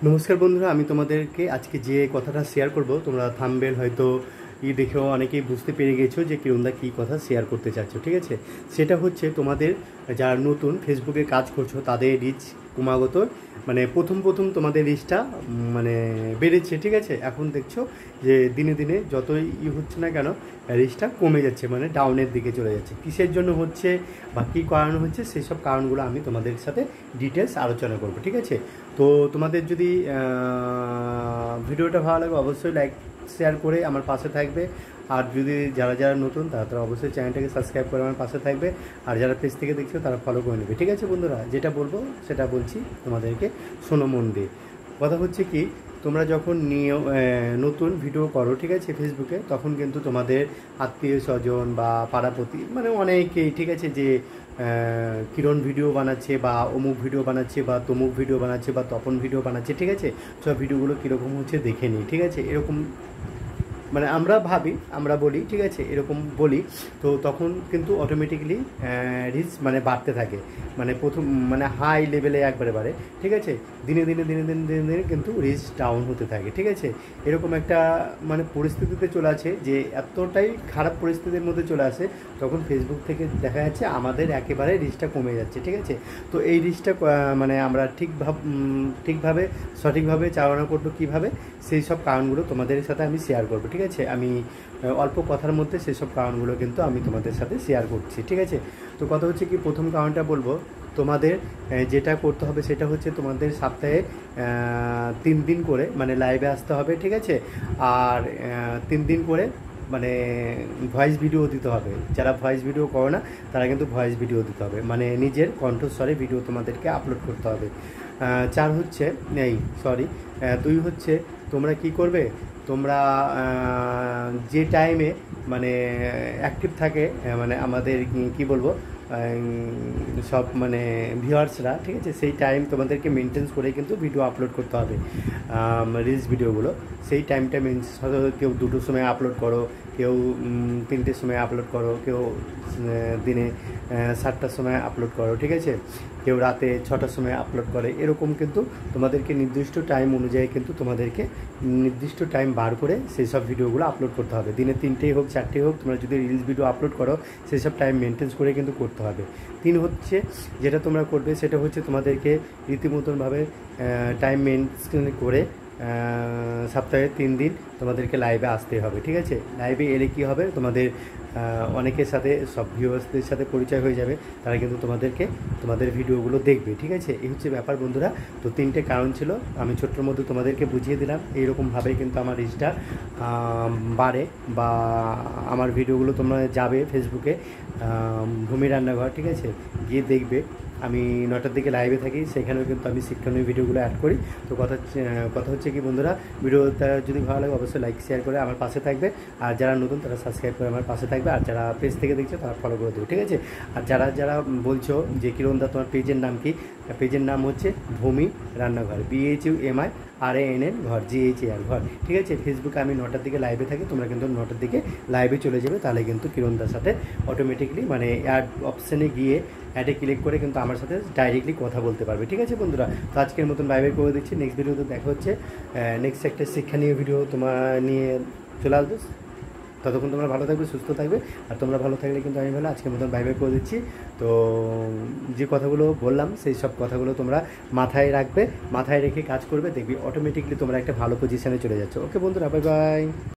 নমস্কার বন্ধুরা, আমি তোমাদেরকে আজকে যে কথাটা শেয়ার করব তোমরা থাম্বনেল হয়তো দেখেও অনেকেই বুঝতে পেরে গেছো যে কিরণদা কী কথা শেয়ার করতে চাচ্ছ। ঠিক আছে, সেটা হচ্ছে তোমাদের যারা নতুন ফেসবুকে কাজ করছো তাদের রিচ ক্রমাগত মানে প্রথম তোমাদের রিচটা মানে বেড়েছে। ঠিক আছে, এখন দেখছো যে দিনে দিনে যতই হচ্ছে না কেন রিচটা কমে যাচ্ছে, মানে ডাউনের দিকে চলে যাচ্ছে। কিসের জন্য হচ্ছে বা কী কারণ হচ্ছে সেই সব কারণগুলো আমি তোমাদের সাথে ডিটেলস আলোচনা করব। ঠিক আছে, তো তোমাদের যদি ভিডিওটা ভালো লাগে অবশ্যই লাইক শেয়ার করে আমার পাশে থাকবে। আর যদি যারা যারা নতুন তারা অবশ্যই চ্যানেলটাকে সাবস্ক্রাইব করে আমার পাশে থাকবে। আর যারা পেজ থেকে দেখছো তারা ফলো করে নেবে। ঠিক আছে বন্ধুরা, যেটা বলবো সেটা বলছি তোমাদেরকে, শোনো মন দিয়ে। কথা হচ্ছে কি, তোমরা যখন নতুন ভিডিও করো ঠিক আছে ফেসবুকে, তখন কিন্তু তোমাদের আত্মীয় স্বজন বা পাড়াপতি মানে অনেকেই ঠিক আছে যে কিরণ ভিডিও বানাচ্ছে বা অমুক ভিডিও বানাচ্ছে বা তমুক ভিডিও বানাচ্ছে বা তপন ভিডিও বানাচ্ছে। ঠিক আছে, সব ভিডিওগুলো কীরকম হচ্ছে দেখে নিই। ঠিক আছে, এরকম মানে আমরা ভাবি, আমরা বলি, ঠিক আছে এরকম বলি। তো তখন কিন্তু অটোমেটিকলি রিচ মানে বাড়তে থাকে, মানে প্রথম মানে হাই লেভেলে একবারে বাড়ে। ঠিক আছে, দিনে দিনে দিনে দিনে দিনে দিনে কিন্তু রিচ ডাউন হতে থাকে। ঠিক আছে, এরকম একটা মানে পরিস্থিতিতে চলে আসে যে এতটাই খারাপ পরিস্থিতির মধ্যে চলে আসে, তখন ফেসবুক থেকে দেখা যাচ্ছে আমাদের একেবারে রিচটা কমে যাচ্ছে। ঠিক আছে, তো এই রিচটা মানে আমরা ঠিকভাবে সঠিকভাবে চালনা করবো কীভাবে, সেই সব কারণগুলো তোমাদের সাথে আমি শেয়ার করবো। ঠিক আছে, আমি অল্প কথার মধ্যে সেসব কারণগুলো কিন্তু আমি তোমাদের সাথে শেয়ার করছি। ঠিক আছে, তো কথা হচ্ছে কি, প্রথম কারণটা বলবো, তোমাদের যেটা করতে হবে সেটা হচ্ছে তোমাদের সপ্তাহে 3 দিন করে মানে লাইভে আসতে হবে। ঠিক আছে, আর 3 দিন করে মানে ভয়েস ভিডিও দিতে হবে। যারা ভয়েস ভিডিও করো না তারা কিন্তু ভয়েস ভিডিও দিতে হবে, মানে নিজের কণ্ঠস্বরে ভিডিও তোমাদেরকে আপলোড করতে হবে। 4 হচ্ছে দুই হচ্ছে তোমরা কি করবে, তোমরা যে টাইমে মানে অ্যাক্টিভ থাকে মানে আমাদের কি বলবো সব মানে ভিউয়ার্সরা, ঠিক আছে সেই টাইম তোমাদেরকে মেনটেন্স করে কিন্তু ভিডিও আপলোড করতে হবে। রিলস ভিডিওগুলো সেই টাইমটা কেউ 2টোর সময় আপলোড করো, কেউ 3টের সময় আপলোড করো, কেউ দিনে 7টার সময় আপলোড করো। ঠিক আছে, কেউ রাতে 6টার সময় আপলোড করে। এরকম কিন্তু তোমাদেরকে নির্দিষ্ট টাইম অনুযায়ী কিন্তু তোমাদেরকে নির্দিষ্ট টাইম বার করে সেই সব ভিডিওগুলো আপলোড করতে হবে। দিনে 3টেই হোক 4টেই হোক, তোমরা যদি রিলস ভিডিও আপলোড করো সেই সব টাইম মেনটেন্স করে কিন্তু করতে হবে। 3 হচ্ছে যেটা তোমরা করবে সেটা হচ্ছে তোমাদেরকে রীতিমতনভাবে টাইম মেনটেন করে সপ্তাহে 3 দিন তোমাদেরকে লাইভে আসতে হবে। ঠিক আছে, লাইভে এলে কী হবে, তোমাদের অনেকের সাথে সব ভিউয়ার্সদের সাথে পরিচয় হয়ে যাবে, তারা কিন্তু তোমাদের ভিডিওগুলো দেখবে। ঠিক আছে, এই হচ্ছে ব্যাপার বন্ধুরা। তো 3টে কারণ ছিল, আমি ছোট্টর মধ্যে তোমাদেরকে বুঝিয়ে দিলাম। এইরকমভাবে কিন্তু আমার রিচটা বাড়ে বা আমার ভিডিওগুলো তোমরা যাবে ফেসবুকে ভূমি রান্নাঘর, ঠিক আছে গিয়ে দেখবে। আমি 9টার দিকে লাইভে থাকি, সেখানেও কিন্তু আমি শিক্ষণীয় ভিডিওগুলো অ্যাড করি। তো কথা হচ্ছে কি বন্ধুরা, ভিডিওটা যদি ভালো লাগে অবশ্যই লাইক শেয়ার করে আমার পাশে থাকবে। আর যারা নতুন তারা সাবস্ক্রাইব করে আমার পাশে থাকবে। আর যারা পেজ থেকে দেখছো তারা ফলো করে দেবে। ঠিক আছে, আর যারা যারা বলছো যে কিরণদা তোমার পেজের নাম কি, পেজের নাম হচ্ছে ভূমি রান্নাঘর, BHUMI RANN ঘর, GHAR ঘর। ঠিক আছে, ফেসবুকে আমি 9টার দিকে লাইভে থাকি, তোমরা কিন্তু 9টার দিকে লাইভে চলে যাবে, তাহলে কিন্তু কিরণদার সাথে অটোমেটিকলি মানে অ্যাড অপশানে গিয়ে অ্যাডে ক্লিক করে কিন্তু আমার সাথে ডাইরেক্টলি কথা বলতে পারবে। ঠিক আছে বন্ধুরা, তো আজকের মতন বাই বাই করে দিচ্ছি। নেক্সট ভিডিওতে দেখা হচ্ছে, নেক্সট একটা শিক্ষণীয় ভিডিও তোমার নিয়ে চলে আসবে। ততক্ষণ তোমরা ভালো থাকবে, সুস্থ থাকবে। আর তোমরা ভালো থাকলে কিন্তু আমি ভালো। আজকের মতন বাই বাই করে দিচ্ছি। তো যে কথাগুলো বললাম সেই সব কথাগুলো তোমরা মাথায় রাখবে, মাথায় রেখে কাজ করবে, দেখবি অটোমেটিকলি তোমরা একটা ভালো পজিশানে চলে যাচ্ছ। ওকে বন্ধুরা, বাই বাই।